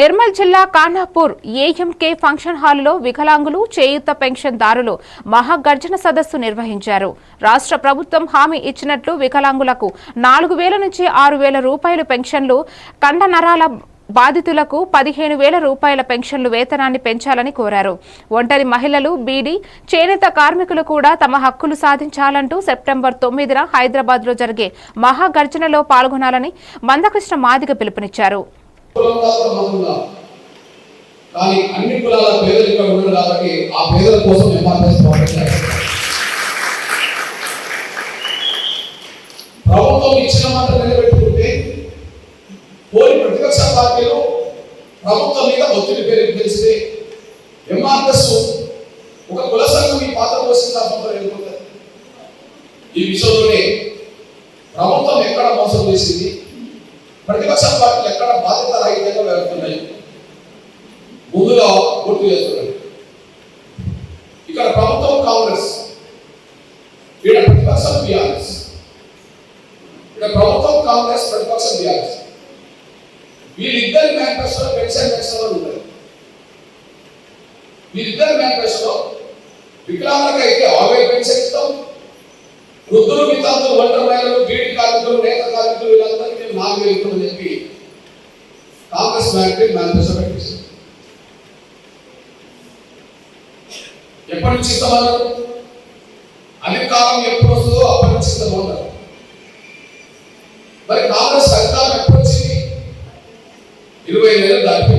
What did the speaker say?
నిర్మల్ జిల్లా ఖానాపూర్ ఏఎంకే ఫంక్షన్ హాలులో వికలాంగులు చేయూత పెన్షన్దారులు మహాగర్జన సదస్సు నిర్వహించారు. రాష్ట్ర ప్రభుత్వం హామీ ఇచ్చినట్లు వికలాంగులకు 4,000 నుంచి 6,000 రూపాయలు పెన్షన్లు, కండ నరాల బాధితులకు 15,000 రూపాయల పెన్షన్లు వేతనాన్ని పెంచాలని కోరారు. ఒంటరి మహిళలు, బీడీ, చేనేత కార్మికులు కూడా తమ హక్కులు సాధించాలంటూ సెప్టెంబర్ 9న హైదరాబాద్లో జరిగే మహాగర్జనలో పాల్గొనాలని మందకృష్ణ మాదిగ పిలుపునిచ్చారు. కానీ అన్ని కులాల పేదలు ఇక్కడ ఉన్నారు కాబట్టి ఆ పేదల కోసం ప్రభుత్వం ఇచ్చిన మాట నిలబెట్టుకుంటే పోలి ప్రతిపక్ష పార్టీలు ప్రభుత్వం మీద ఒత్తిడి పెంచితే ఎంఆర్ఎస్ ఒక కుల సంఘం ఈ పాత్ర పోషించాల్సి ఈ విషయంలోనే ప్రభుత్వం ఎక్కడ మోసం చేసింది, ప్రతిపక్ష పార్టీలు ఎక్కడ బాధ్యత రహితంగా వెళ్తున్నాయి ముందుగా గుర్తు చేస్తున్నాయి. ఇక్కడ ప్రభుత్వం కాంగ్రెస్, ఇక్కడ ప్రతిపక్షం టీఆర్ఎస్. ఇక్కడ ప్రభుత్వం కాంగ్రెస్, ప్రతిపక్షం టీఆర్ఎస్. వీళ్ళిద్దరి మేనిఫెస్టోలో పెన్షన్ ఉంటాయి. వీళ్ళిద్దరి మేనిఫెస్టోలో వికలాంగులకైతే 6,000 పెన్షన్ ఇస్తాం, వృద్ధులు, వితంతులు, ఒంటరి మహిళలు, బీడీ కార్మికులు, నేత కార్మికులు వీళ్ళందరికీ 4,000 ఇస్తామని చెప్పి కాంగ్రెస్ మేనిఫెస్టో పెట్టేసింది. ఎప్పటి నుంచి ఇస్తామన్నారు? అధికారం ఎప్పుడు వస్తుందో అప్పటి నుంచి ఇస్తామన్నారు. మరి కాంగ్రెస్ అధికారం ఎప్పుడు వచ్చింది? 20 నెలలు దాటిపోయింది.